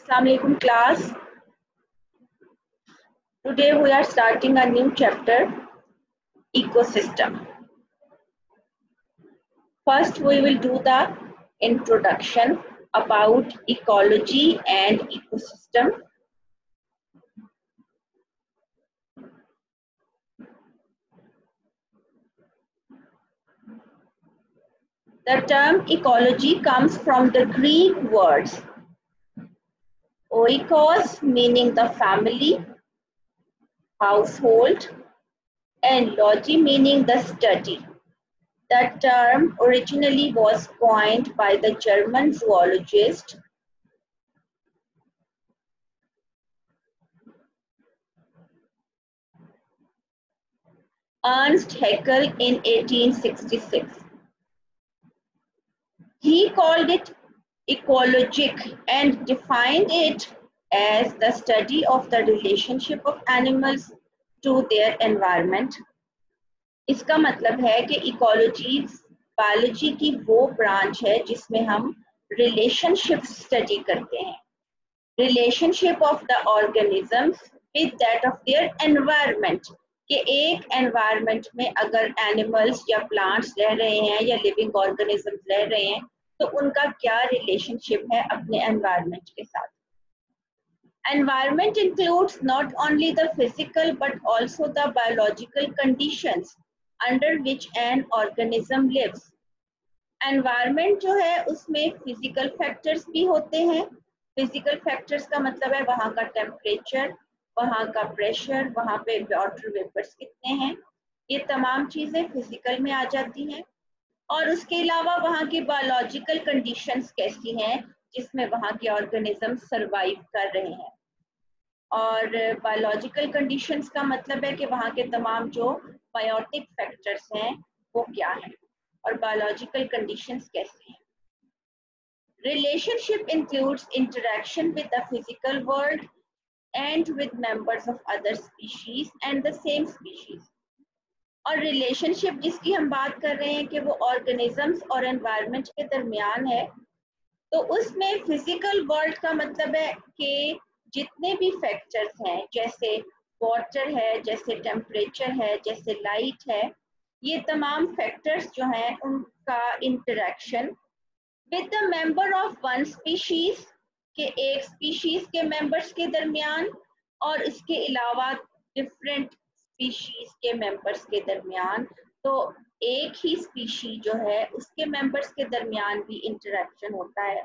Assalamualaikum class. Today we are starting a new chapter, ecosystem. First we will do the introduction about ecology and ecosystem. The term ecology comes from the Greek words oikos, meaning the family, household, and logy, meaning the study. The term originally was coined by the German zoologist Ernst Haeckel in 1866. He called it ecologic and defined it as the study of the relationship of animals to their environment. इसका मतलब है कि ecology biology की वो branch है जिसमें हम relationship study करते हैं, relationship of the organisms with that of their environment, कि एक एनवायरनमेंट में अगर एनिमल्स या प्लांट्स रह रहे हैं या लिविंग ऑर्गेनिजम्स रह रहे हैं तो उनका क्या रिलेशनशिप है अपने एनवायरनमेंट के साथ. Environment includes not only the physical but also the biological conditions under which an organism lives. Environment जो है उसमें physical factors भी होते हैं. Physical factors का मतलब है वहाँ का temperature, वहाँ का pressure, वहाँ पे water vapors कितने हैं, ये तमाम चीजें physical में आ जाती हैं. और उसके अलावा वहाँ की biological conditions कैसी हैं जिसमें वहाँ के organisms survive कर रहे हैं. और बायोलॉजिकल कंडीशंस का मतलब है कि वहाँ के तमाम जो बायोटिक फैक्टर्स हैं वो क्या हैं और बायोलॉजिकल कंडीशंस कैसे हैं. Relationship includes interaction with the physical world and with members of other species and the same species. और रिलेशनशिप जिसकी हम बात कर रहे हैं कि वो ऑर्गेनिजम्स और एनवायरनमेंट के दरमियान है, तो उसमें फिजिकल वर्ल्ड का मतलब है कि जितने भी फैक्टर्स हैं जैसे वाटर है, जैसे टेम्परेचर है, जैसे लाइट है, ये तमाम फैक्टर्स जो हैं उनका interaction with the member of one species, के एक स्पीशीज के मेंबर्स के दरमियान और इसके अलावा डिफरेंट स्पीशीज के मेंबर्स के दरमियान. तो एक ही स्पीशी जो है उसके मेंबर्स के दरमियान भी इंटरेक्शन होता है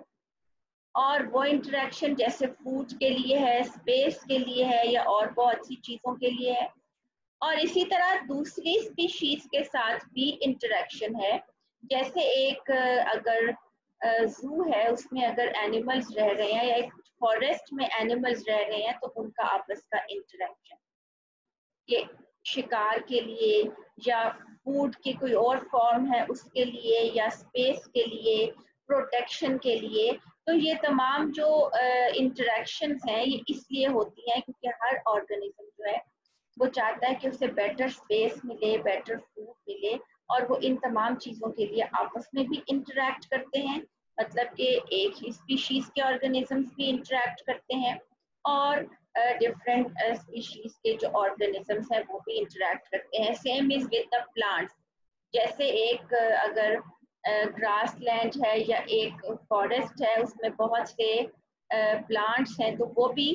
और वो इंटरेक्शन जैसे फूड के लिए है, स्पेस के लिए है या और बहुत सी चीज़ों के लिए है. और इसी तरह दूसरी स्पीशीज के साथ भी इंटरेक्शन है. जैसे एक अगर जू है उसमें अगर एनिमल्स रह रहे हैं या एक फॉरेस्ट में एनिमल्स रह रहे हैं तो उनका आपस का इंटरेक्शन, ये शिकार के लिए या फूड की कोई और फॉर्म है उसके लिए या स्पेस के लिए, प्रोटेक्शन के लिए, तो ये तमाम जो इंटरेक्शंस हैं ये इसलिए होती हैं क्योंकि हर ऑर्गेनिज्म जो है वो चाहता है कि उसे बेटर स्पेस मिले, बेटर फूड मिले और वो इन तमाम चीज़ों के लिए आपस में भी इंटरेक्ट करते हैं. मतलब कि एक ही स्पीशीज के ऑर्गेनिजम्स भी इंटरेक्ट करते हैं और डिफरेंट स्पीशीज के जो ऑर्गेनिजम्स हैं वो भी इंटरेक्ट करते हैं. Same is with the plants. जैसे एक अगर ग्रास लैंड है या एक फॉरेस्ट है उसमें बहुत से प्लांट्स हैं तो वो भी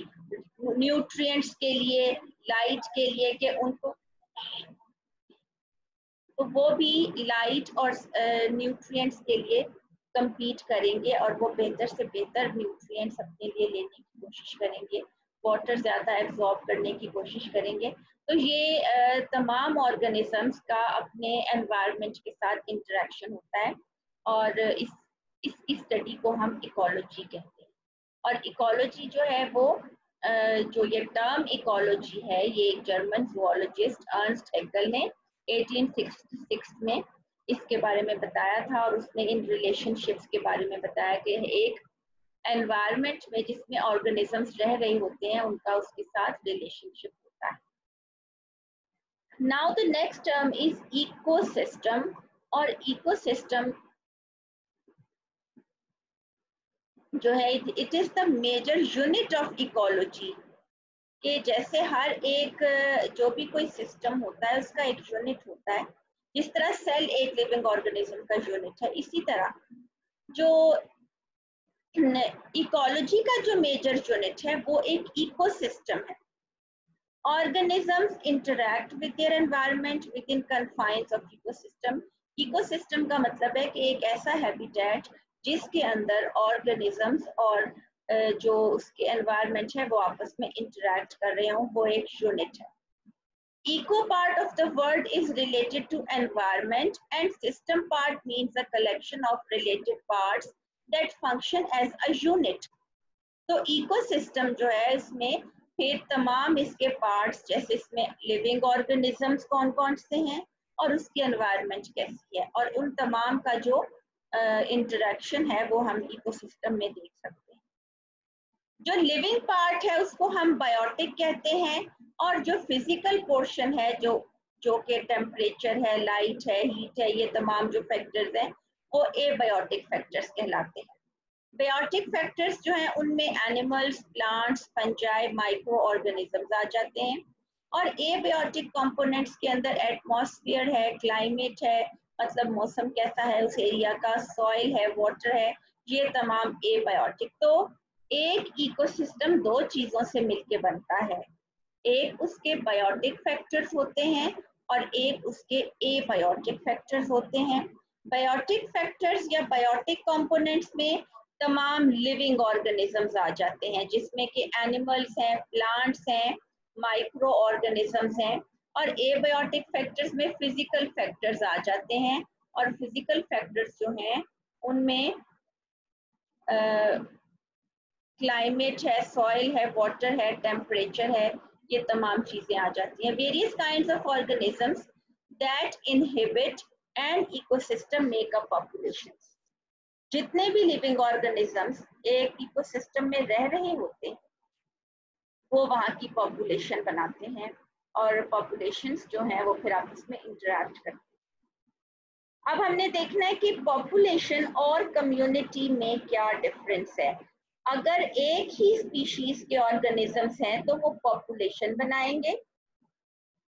न्यूट्रिएंट्स के लिए, लाइट के लिए कि उनको, तो वो भी लाइट और न्यूट्रिएंट्स के लिए compete करेंगे और वो बेहतर से बेहतर न्यूट्रिएंट्स अपने लिए लेने की कोशिश करेंगे, वाटर ज़्यादा एब्जॉर्ब करने की कोशिश करेंगे. तो ये तमाम ऑर्गेनिजम्स का अपने एनवायरनमेंट के साथ इंटरेक्शन होता है और इस स्टडी को हम इकोलॉजी कहते हैं. और इकोलॉजी जो है वो जो ये टर्म इकोलॉजी है ये एक जर्मन जूलॉजिस्ट अर्नस्ट हैकेल ने 1866 में इसके बारे में बताया था और उसने इन रिलेशनशिप्स के बारे में बताया कि एक एनवायरनमेंट में जिसमें ऑर्गेनिजम्स रह रहे होते हैं उनका उसके साथ रिलेशनशिप होता है. Now the next term is ecosystem. और इकोसिस्टम जो है it is the major unit of ecology, कि जैसे हर एक जो भी कोई सिस्टम होता है उसका एक यूनिट होता है, जिस तरह सेल एक लिविंग ऑर्गेनिज्म का यूनिट है, इसी तरह जो इकोलॉजी का जो मेजर यूनिट है वो एक इकोसिस्टम है। Organisms interact with their environment within confines of ecosystem. Ecosystem का मतलब है कि एक ऐसा हैबिटेट जिसके अंदर organisms और जो उसके environment है वो आपस में interact कर रहे हों, वो एक unit है। Eco part of the word is related to environment and system part means a collection of related parts that function as a unit. तो इकोसिस्टम जो है इसमें फिर तमाम इसके पार्ट्स, जैसे इसमें लिविंग ऑर्गेनिजम्स कौन कौन से हैं और उसकी एनवायरनमेंट कैसी है, और उन तमाम का जो इंटरेक्शन है वो हम इकोसिस्टम में देख सकते हैं। जो लिविंग पार्ट है उसको हम बायोटिक कहते हैं, और जो फिजिकल पोर्शन है जो कि टेम्परेचर है, लाइट है, हीट है, ये तमाम जो फैक्टर्स हैं वो एबायोटिक फैक्टर्स कहलाते हैं। बायोटिक फैक्टर्स जो हैं उनमें animals, plants, fungi, microorganisms आ जाते हैं, और एबायोटिक कंपोनेंट्स के अंदर एटमॉस्फेयर है, क्लाइमेट है, मतलब मौसम कैसा है उस एरिया का, सॉइल है, वाटर है, ये तमाम एबायोटिक। तो एक इकोसिस्टम दो चीजों से मिलके बनता है, एक उसके बायोटिक फैक्टर्स होते हैं और एक उसके एबायोटिक फैक्टर्स होते हैं। बायोटिक फैक्टर्स या बायोटिक कंपोनेंट्स में तमाम लिविंग ऑर्गेनिजम्स आ जाते हैं, जिसमें कि एनिमल्स हैं, प्लांट्स हैं, माइक्रो ऑर्गेनिजम्स हैं, और एबायोटिक फैक्टर्स में फिजिकल फैक्टर्स आ जाते हैं, और फिजिकल फैक्टर्स जो हैं उनमें क्लाइमेट है, सॉइल है, वाटर है, टेम्परेचर है, ये तमाम चीजें आ जाती हैं। Various kinds of organisms that inhibit and ecosystem make a population. जितने भी लिविंग ऑर्गेनिजम्स एक इकोसिस्टम में रह रहे होते हैं वो वहाँ की पॉपुलेशन बनाते हैं, और पॉपुलेशंस जो हैं वो फिर आपस में इंटरेक्ट करते हैं। अब हमने देखना है कि पॉपुलेशन और कम्युनिटी में क्या डिफरेंस है। अगर एक ही स्पीशीज के ऑर्गेनिजम्स हैं तो वो पॉपुलेशन बनाएंगे,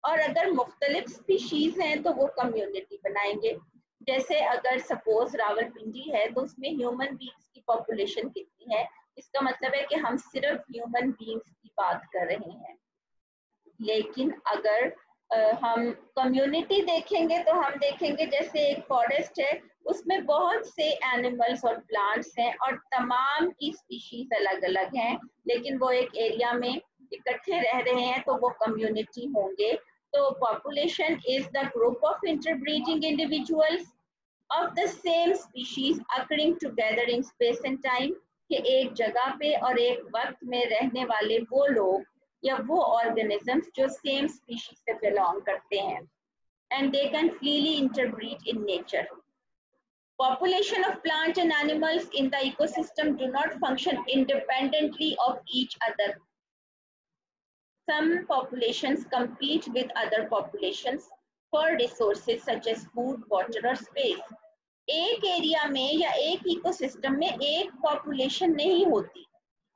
और अगर मुख्तलिफ स्पीशीज हैं तो वो कम्युनिटी बनाएंगे। जैसे अगर सपोज रावलपिंडी है तो उसमें ह्यूमन बींग्स की पॉपुलेशन कितनी है, इसका मतलब है कि हम सिर्फ ह्यूमन बींग्स की बात कर रहे हैं। लेकिन अगर हम कम्युनिटी देखेंगे तो हम देखेंगे जैसे एक फॉरेस्ट है उसमें बहुत से एनिमल्स और प्लांट्स हैं और तमाम की स्पीशीज अलग अलग हैं, लेकिन वो एक एरिया में इकट्ठे रह रहे हैं तो वो कम्युनिटी होंगे। तो population is the group of interbreeding individuals of the same species occurring together in space and time, कि एक जगह पे और एक वक्त में रहने वाले वो लोग या वो ऑर्गेनिजम्स जो सेम स्पीशीज से बिलोंग करते हैं, and they can freely interbreed in nature. Population of plants and animals in the ecosystem do not function independently of each other. Some populations compete with other populations for resources such as food, water or space. एक area में या एक ecosystem में एक population नहीं होती,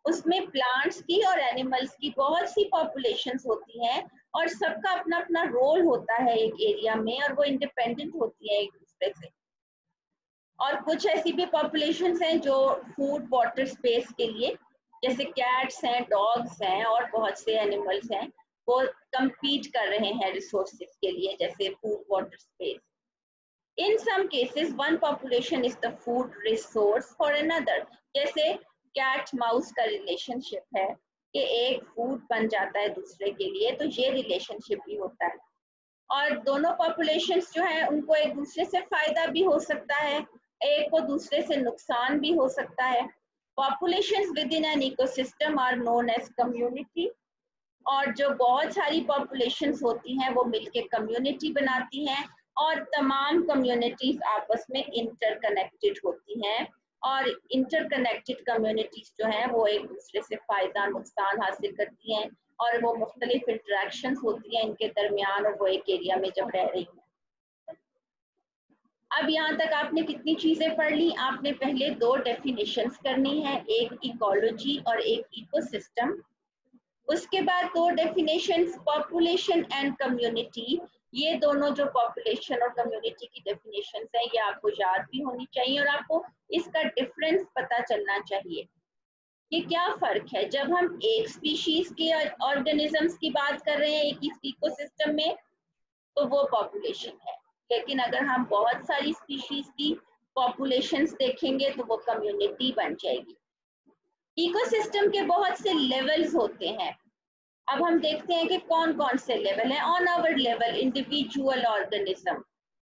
उसमें plants की और एनिमल्स की बहुत सी पॉपुलेशंस होती हैं, और सबका अपना अपना रोल होता है एक एरिया में, और वो इंडिपेंडेंट होती है एक दूसरे से। और कुछ ऐसी भी पॉपुलेशंस हैं जो फूड, वाटर, स्पेस के लिए, जैसे कैट्स हैं, डॉग्स हैं और बहुत से एनिमल्स हैं, वो compete कर रहे हैं रिसोर्सेज के लिए, जैसे food, water, space. In some cases, one population is the food resource for another. जैसे कैट माउस का रिलेशनशिप है कि एक फूड बन जाता है दूसरे के लिए, तो ये रिलेशनशिप भी होता है। और दोनों पॉपुलेशंस जो है उनको एक दूसरे से फायदा भी हो सकता है, एक को दूसरे से नुकसान भी हो सकता है। Populations within an ecosystem are known as community, और जो बहुत सारी पॉपुलेशंस होती हैं वो मिलके कम्युनिटी बनाती हैं, और तमाम कम्युनिटीज आपस में इंटरकनेक्टेड होती हैं, और इंटरकनेक्टेड कम्युनिटीज जो हैं वो एक दूसरे से फायदा नुकसान हासिल करती हैं, और वो मुख्तलिफ इंटरेक्शंस होती हैं इनके दरमियान, और वो एक एरिया में जब रह रही हैं। अब यहाँ तक आपने कितनी चीजें पढ़ ली? आपने पहले दो डेफिनेशंस करनी है, एक इकोलॉजी और एक इकोसिस्टम। उसके बाद दो डेफिनेशंस, पॉपुलेशन एंड कम्युनिटी। ये दोनों जो पॉपुलेशन और कम्युनिटी की डेफिनेशंस हैं, ये आपको याद भी होनी चाहिए और आपको इसका डिफरेंस पता चलना चाहिए कि क्या फर्क है जब हम एक स्पीशीज के ऑर्गेनिजम्स की बात कर रहे हैं एक इकोसिस्टम में, तो वो पॉपुलेशन है। लेकिन अगर हम बहुत सारी स्पीशीज की पॉपुलेशंस देखेंगे तो वो कम्युनिटी बन जाएगी। इकोसिस्टम के बहुत से लेवल्स होते हैं। अब हम देखते हैं कि कौन कौन से लेवल है। On our level individual organism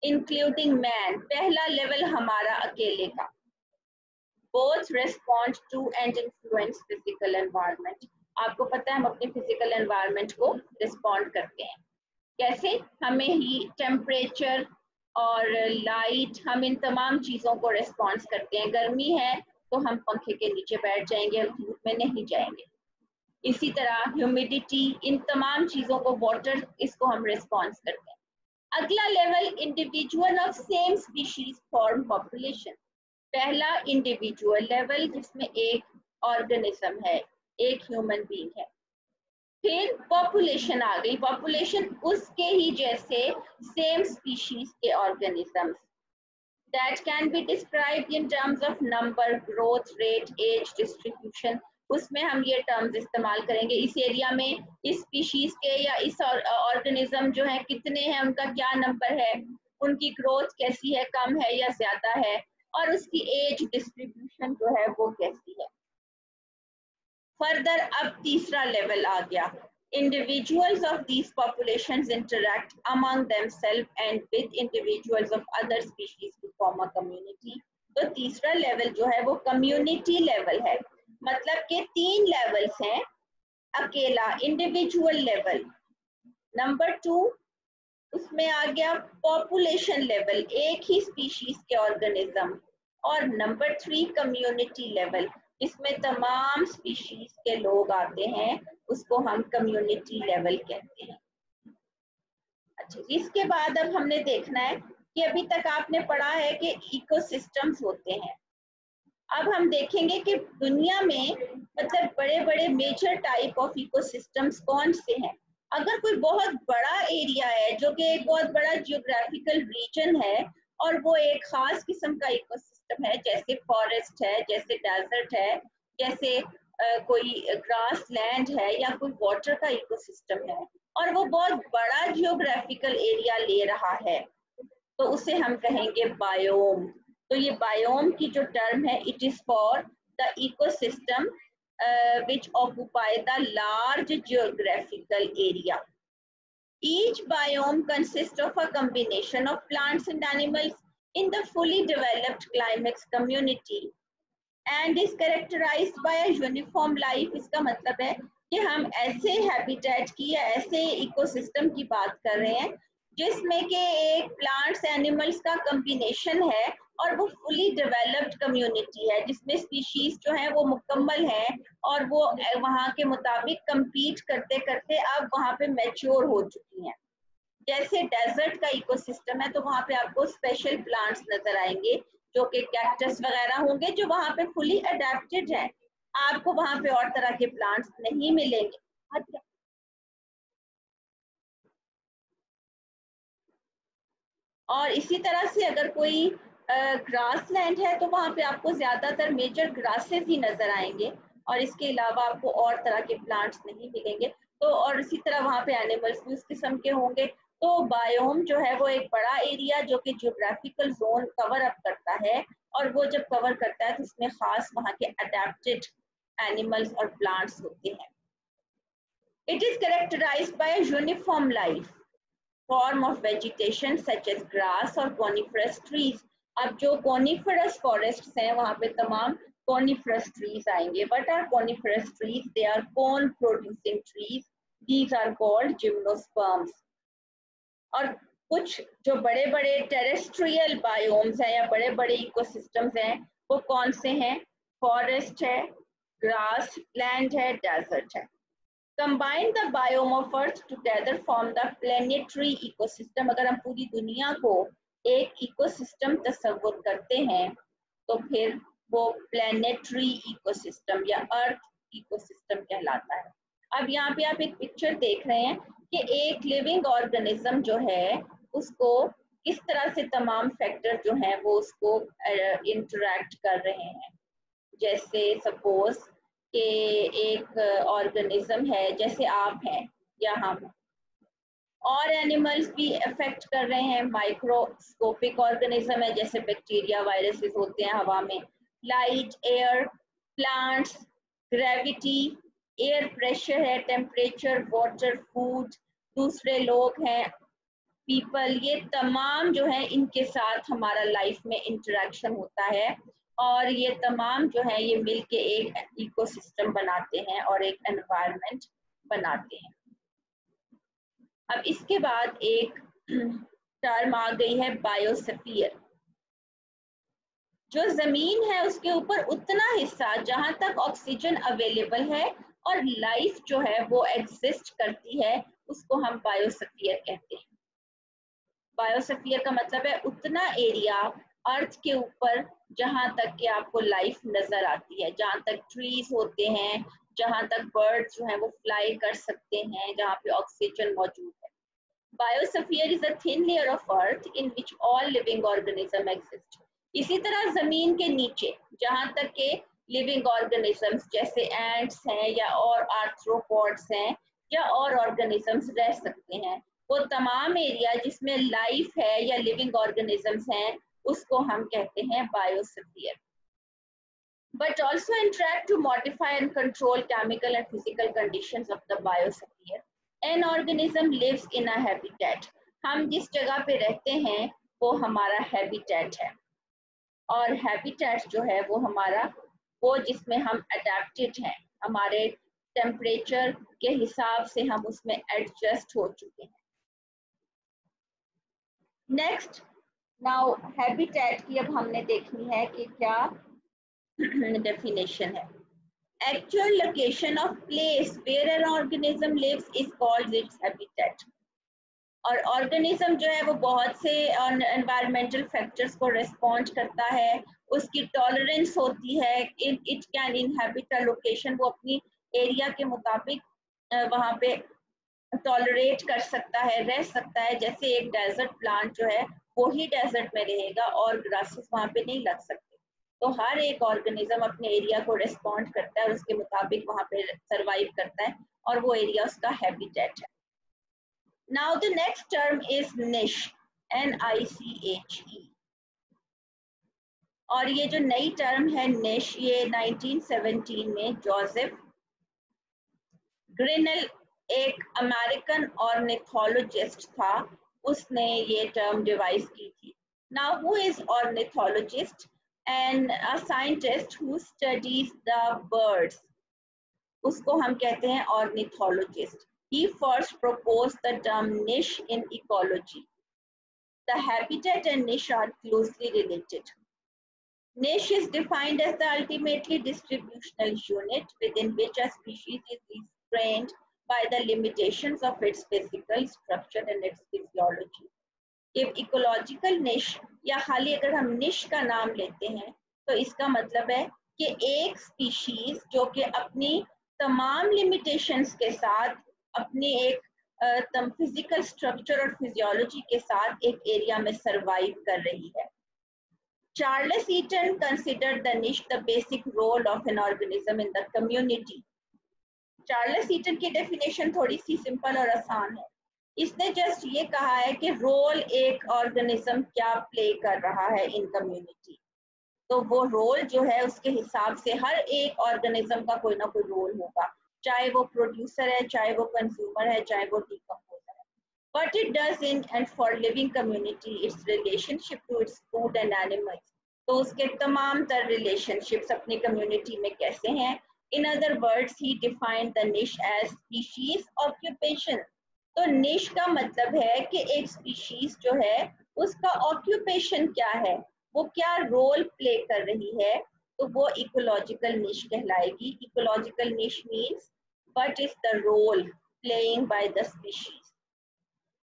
including man, पहला लेवल हमारा अकेले का। Both respond to and influence physical environment. आपको पता है हम अपने फिजिकल एनवायरनमेंट को रिस्पॉन्ड करते हैं कैसे? हमें हीट, टेम्परेचर और लाइट, हम इन तमाम चीज़ों को रिस्पॉन्स करते हैं। गर्मी है तो हम पंखे के नीचे बैठ जाएंगे और धूप में नहीं जाएंगे। इसी तरह ह्यूमिडिटी, इन तमाम चीज़ों को, वाटर, इसको हम रिस्पॉन्स करते हैं। अगला level individual of same species form population. पहला इंडिविजुअल लेवल जिसमें एक ऑर्गेनिज्म है, एक ह्यूमन बीइंग है। फिर पॉपुलेशन आ गई, पॉपुलेशन उसके ही जैसे सेम स्पीशीज के organisms that can be described in terms of number, growth rate, age distribution. उसमें हम ये टर्म्स इस्तेमाल करेंगे, इस एरिया में इस स्पीशीज के या इस ऑर्गेनिज्म जो है कितने हैं, उनका क्या नंबर है, उनकी ग्रोथ कैसी है, कम है या ज्यादा है, और उसकी एज डिस्ट्रीब्यूशन जो है वो कैसी है। फर्दर अब तीसरा लेवल आ गया, individuals of these populations interact among themselves and with individuals of other species to form a community। तो तीसरा लेवल जो है वो कम्युनिटी लेवल है। मतलब कि तीन लेवल्स हैं, अकेला इंडिविजुअल लेवल, नंबर 2 उसमें आ गया पॉपुलेशन लेवल, एक ही स्पीशीज के ऑर्गेनिज्म, और नंबर 3 कम्युनिटी लेवल, इसमें तमाम स्पीशीज के लोग आते हैं, उसको हम कम्युनिटी लेवल कहते हैं। अच्छा, इसके बाद अब हमने देखना है कि अभी तक आपने पढ़ा है कि इकोसिस्टम्स होते हैं। अब हम देखेंगे कि दुनिया में मतलब बड़े बड़े मेजर टाइप ऑफ इकोसिस्टम्स कौन से हैं। अगर कोई बहुत बड़ा एरिया है जो कि एक बहुत बड़ा जियोग्राफिकल रीजन है और वो एक खास किस्म का इकोसिस्टम है, जैसे फॉरेस्ट है, जैसे डेजर्ट है, जैसे कोई ग्रास लैंड है या कोई वाटर का इकोसिस्टम है, और वो बहुत बड़ा जियोग्राफिकल एरिया ले रहा है, तो उसे हम कहेंगे बायोम। तो ये बायोम की जो टर्म है, it is for the ecosystem which occupy the large geographical area. Each biome consists of a combination of plants and animals in the fully developed climax community and is characterized by a uniform life। इसका मतलब है कि हम ऐसे habitat की या ऐसे ecosystem की बात कर रहे हैं जिसमें कि एक प्लांट्स एनिमल्स का कम्बिनेशन है और वो फुली डेवलप्ड कम्युनिटी है, जिसमें स्पीशीज जो है वो मुकम्मल है और वो वहाँ के मुताबिक compete करते करते अब वहाँ पे मैच्योर हो चुकी हैं। जैसे डेजर्ट का इकोसिस्टम है तो वहाँ पे आपको स्पेशल प्लांट्स नजर आएंगे जो कि कैक्टस वगैरह होंगे जो वहाँ पे फुली अडेप्टेड है, आपको वहाँ पे और तरह के प्लांट्स नहीं मिलेंगे। और इसी तरह से अगर कोई ग्रास लैंड है तो वहाँ पे आपको ज्यादातर मेजर ग्रासेस ही नजर आएंगे और इसके अलावा आपको और तरह के प्लांट्स नहीं मिलेंगे। तो और इसी तरह वहाँ पे एनिमल्स भी उस किस्म के होंगे। तो बायोम जो है वो एक बड़ा एरिया जो कि जियोग्राफिकल जोन कवर अप करता है, और वो जब कवर करता है तो उसमें खास वहाँ के अडेप्टेड एनिमल्स और प्लांट्स होते हैं। It is characterized by uniform life form of vegetation such as grass or coniferous trees। अब जो coniferous forests हैं वहाँ पे तमाम coniferous trees आएंगे। What are coniferous trees? They are cone producing trees. These are called gymnosperms। और कुछ जो बड़े बड़े टेरेस्ट्रियल बायोम्स हैं या बड़े बड़े इकोसिस्टम्स हैं वो कौन से हैं? फॉरेस्ट है, ग्रास लैंड है, डेजर्ट है। Combine the biome of Earth together form the planetary ecosystem। अगर हम पूरी दुनिया को एक इकोसिस्टम तस्वुर करते हैं तो फिर वो प्लैनेटरी इकोसिस्टम या अर्थ इकोसिस्टम कहलाता है। अब यहाँ पे आप एक पिक्चर देख रहे हैं कि एक लिविंग ऑर्गेनिज्म जो है उसको किस तरह से तमाम फैक्टर जो हैं वो उसको इंटरेक्ट कर रहे हैं। जैसे सपोज कि एक ऑर्गेनिज्म है, जैसे आप हैं या हम, और एनिमल्स भी अफेक्ट कर रहे हैं। माइक्रोस्कोपिक ऑर्गेनिज्म है, जैसे बैक्टीरिया, वायरसेस होते हैं हवा में, light, air, plants, gravity, air pressure है, टेम्परेचर, वाटर, फूड, दूसरे लोग हैं, पीपल, ये तमाम जो है इनके साथ हमारा लाइफ में इंटरेक्शन होता है और ये तमाम जो है ये मिलके एक इकोसिस्टम बनाते हैं और एक एनवायरनमेंट बनाते हैं। अब इसके बाद एक टर्म आ गई है बायोस्फीयर। जो जमीन है उसके ऊपर उतना हिस्सा जहां तक ऑक्सीजन अवेलेबल है और लाइफ जो है वो एग्जिस्ट करती है, उसको हम बायोस्फीयर कहते हैं। बायोस्फीयर का मतलब है उतना एरिया अर्थ के ऊपर जहां तक कि आपको लाइफ नजर आती है, जहां तक ट्रीज होते हैं, जहां तक बर्ड्स जो हैं वो फ्लाई कर सकते हैं, जहां पे ऑक्सीजन मौजूद है। Biosphere is a thin layer of earth in which all living organism exist. इसी तरह जमीन के नीचे जहां तक के लिविंग ऑर्गेनिजम्स जैसे एंट्स हैं या और आर्थ्रोपॉड्स हैं या और ऑर्गेनिजम्स रह सकते हैं, वो तमाम एरिया जिसमें लाइफ है या लिविंग ऑर्गेनिजम्स हैं उसको हम कहते हैं biosphere. But also interact to modify and control chemical and physical conditions of the biosphere. An organism lives in a habitat. हम जिस जगह पे रहते हैं वो हमारा हैबिटेट है, और हैबिटेट जो है वो हमारा वो जिसमें हम अडेप्टेड हैं, हमारे टेम्परेचर के हिसाब से हम उसमें एडजस्ट हो चुके हैं। नेक्स्ट, नाउ हैबिटेट की अब हमने देखनी है कि क्या डेफिनेशन है। Actual location of place where an organism lives is called its habitat. और ऑर्गेनिज्म जो है वो बहुत से एनवायरमेंटल फैक्टर्स को रिस्पॉन्ड करता है, उसकी टॉलरेंस होती है, it can inhabit a location, वो अपनी एरिया के मुताबिक वहाँ पे टॉलरेट कर सकता है, रह सकता है। जैसे एक डेजर्ट प्लांट जो है वो ही डेजर्ट में रहेगा और ग्रासेस वहाँ पे नहीं लग सकते। तो हर एक ऑर्गेनिज्म अपने एरिया को रिस्पॉन्ड करता है और उसके मुताबिक वहाँ पे सरवाइव करता है और वो एरिया उसका हैबिटेट है। Now the next term is निश, NICHE। और ये जो नई टर्म है निश, ये 1917 में जोसेफ ग्रिनल, एक अमेरिकन ऑर्निथोलॉजिस्ट था, उसने ये टर्म डिवाइस की थी। Now who is ornithologist? And a scientist who studies the birds, उसको हम कहते हैं ornithologist. He first proposed the term niche in ecology. The habitat and niche are closely related. Niche is defined as the ultimately distributional unit within which a species is restrained by the limitations of its physical structure and its physiology. Ecological निश, या खाली अगर हम निश का नाम लेते हैं तो इसका मतलब है कि एक स्पीशीज जो कि अपनी तमाम लिमिटेशंस के साथ अपनी एक फिजिकल स्ट्रक्चर और फिजियोलॉजी के साथ एक एरिया में सरवाइव कर रही है। Charles Elton considered the niche the basic role of an organism in the community. Charles Elton की डेफिनेशन थोड़ी सी सिंपल और आसान है। इसने जस्ट ये कहा है कि रोल एक ऑर्गेनिज्म क्या प्ले कर रहा है इन कम्युनिटी, तो वो रोल जो है उसके हिसाब से हर एक ऑर्गेनिज्म का कोई ना कोई रोल होगा, चाहे वो प्रोड्यूसर है, चाहे वो कंज्यूमर है, चाहे वो डिकम्पोजर है। What it does in and for living community, its relationship to its food and animals, तो उसके तमाम तर रिलेशनशिप्स अपनी कम्युनिटी में कैसे हैं। In other words, he defined the niche as species occupation. तो निश का मतलब है कि एक स्पीशीज जो है उसका ऑक्यूपेशन क्या है, वो क्या रोल प्ले कर रही है, तो वो इकोलॉजिकल निश कहलाएगी। Ecological niche means what is the role playing by the species.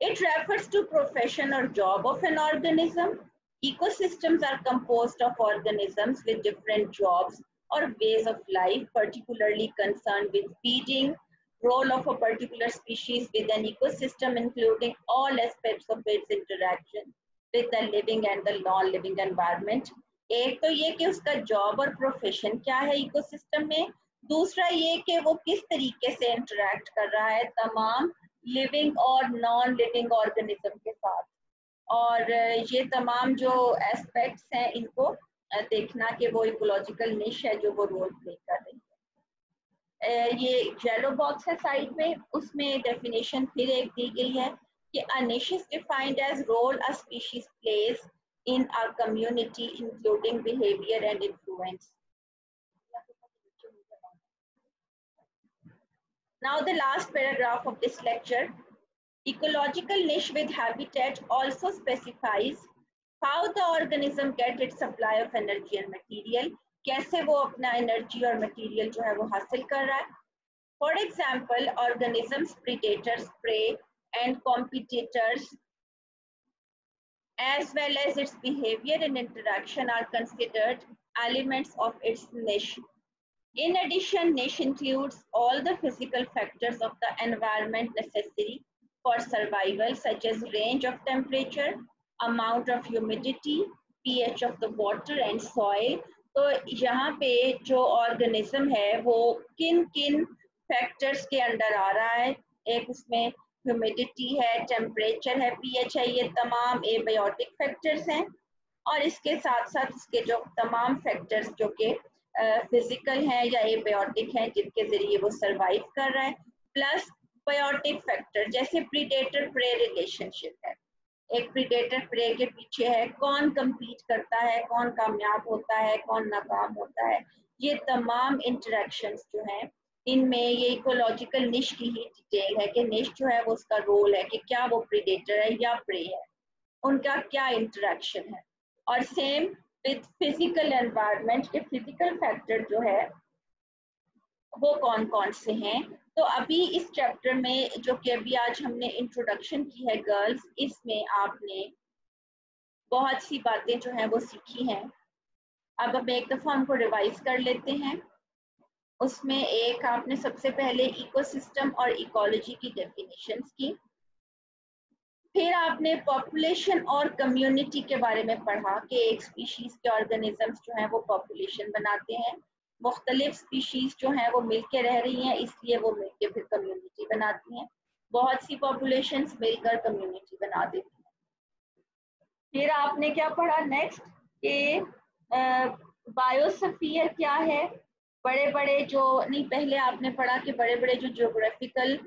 It refers to profession or job of an organism. Ecosystems are composed of organisms with different jobs or ways of life, particularly concerned with feeding, role of a particular species within an ecosystem, including all aspects of its interaction with the living and the non-living environment. एक तो ये कि उसका job और profession क्या है ecosystem में, दूसरा ये कि वो किस तरीके से इंटरेक्ट कर रहा है तमाम लिविंग और नॉन लिविंग ऑर्गेनिज्म के साथ, और ये तमाम जो एस्पेक्ट्स हैं इनको देखना कि वो इकोलॉजिकल निश है जो वो रोल प्ले कर रही है। ये येलो बॉक्स है साइड में, उसमें डेफिनेशन फिर एक दी गई है कि a niche is defined as role a species plays in a community including behavior and influence. Now the last paragraph of this lecture. Ecological niche with habitat also specifies how the organism get its supply of energy and material, कैसे वो अपना energy और material जो है वो हासिल कर रहा है. For example, organisms, predators, prey and competitors as well as its behavior and interaction are considered elements of its niche. In addition, niche includes all the physical factors of the environment necessary for survival, such as range of temperature, amount of humidity, pH of the water and soil. तो यहाँ पे जो organism है वो किन किन factors के under आ रहा है, एक उसमें ह्यूमिडिटी है, टेम्परेचर है, पीएच है, ये तमाम एबायोटिक फैक्टर्स हैं, और इसके साथ साथ इसके जो तमाम फैक्टर्स जो कि फिजिकल हैं या एबायोटिक हैं जिनके जरिए वो सरवाइव कर रहा है, प्लस बायोटिक फैक्टर जैसे प्रीडेटर प्रे रिलेशनशिप है, एक प्रीडेटर प्रे के पीछे है, कौन compete करता है, कौन कामयाब होता है, कौन नाकाम होता है, ये तमाम इंटरेक्शंस जो हैं इनमें ये इकोलॉजिकल निश की ही डिटेल है कि निश जो है वो उसका रोल है कि क्या वो प्रीडेटर है या प्रे है, उनका क्या इंटरेक्शन है, और सेम विद फिजिकल एनवायरनमेंट के फिजिकल फैक्टर जो है वो कौन कौन से हैं. तो अभी इस चैप्टर में जो कि अभी आज हमने इंट्रोडक्शन की है गर्ल्स, इसमें आपने बहुत सी बातें जो हैं वो सीखी हैं. अब हम एक दफ़ा हमको रिवाइज कर लेते हैं. उसमें एक आपने सबसे पहले इकोसिस्टम और इकोलॉजी की डेफिनेशंस की, फिर आपने पॉपुलेशन और कम्युनिटी के बारे में पढ़ा कि एक स्पीशीज के ऑर्गेनिजम्स जो हैं वो पॉपुलेशन बनाते हैं, मुख्तलिफ स्पीशीज जो हैं वो मिलके रह रही हैं इसलिए वो मिलके फिर कम्युनिटी बनाती हैं, बहुत सी पॉपुलेशंस मिलकर कम्युनिटी बना देती हैं. फिर आपने क्या पढ़ा नेक्स्ट कि बायोस्फीयर क्या है, बड़े बड़े जो नहीं, पहले आपने पढ़ा कि बड़े बड़े जो जियोग्राफिकल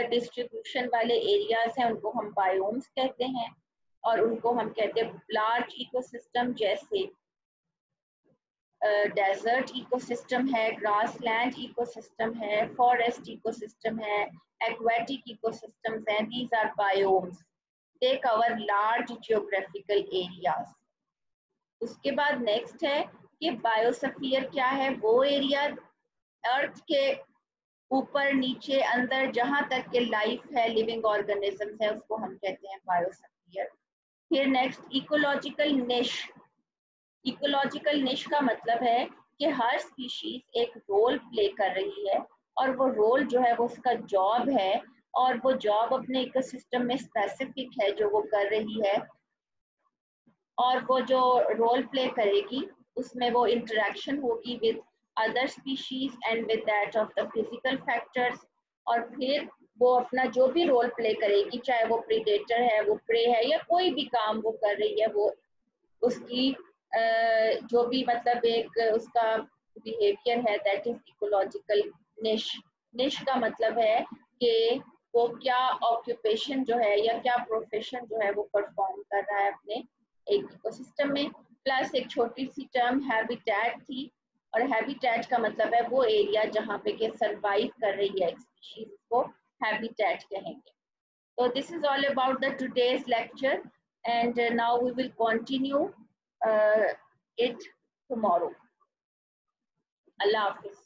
डिस्ट्रीब्यूशन वाले एरियाज हैं उनको हम बायोम्स कहते हैं, और उनको हम कहते हैं लार्ज इकोसिस्टम, जैसे डेजर्ट इकोसिस्टम है, ग्रासलैंड इकोसिस्टम है, फॉरेस्ट इकोसिस्टम है, एक्वेटिक इकोसिस्टम्स हैं, these are biomes, they cover large geographical areas. उसके बाद नेक्स्ट है कि बायोस्फीयर क्या है, वो एरिया अर्थ के ऊपर नीचे अंदर जहां तक के लाइफ है, लिविंग ऑर्गेनिजम्स है, उसको हम कहते हैं बायोस्फीयर. फिर नेक्स्ट इकोलॉजिकल निश. इकोलॉजिकल निश का मतलब है कि हर स्पीशीज एक रोल प्ले कर रही है, और वो रोल जो है वो उसका जॉब है, और वो जॉब अपने इकोसिस्टम में स्पेसिफिक है जो वो कर रही है, और वो जो रोल प्ले करेगी उसमें वो इंटरेक्शन होगी with other species and with that of the physical factors, और फिर वो अपना जो भी रोल प्ले करेगी, चाहे वो प्रीडेटर है, वो प्रे है, या कोई भी काम वो कर रही है, वो उसकी जो भी मतलब एक उसका बिहेवियर है, दैट इज इकोलॉजिकल निश. निश का मतलब है कि वो क्या ऑक्यूपेशन जो है या क्या प्रोफेशन जो है वो परफॉर्म कर रहा है अपने एक इकोसिस्टम में. प्लस एक छोटी सी टर्म हैबिटेट थी, और हैबिटेट का मतलब है वो एरिया जहाँ पे के सरवाइव कर रही है एक स्पीशीज, को हैबिटेट कहेंगे. So this is all about the today's lecture, and now we will continue it tomorrow. Allah Hafiz.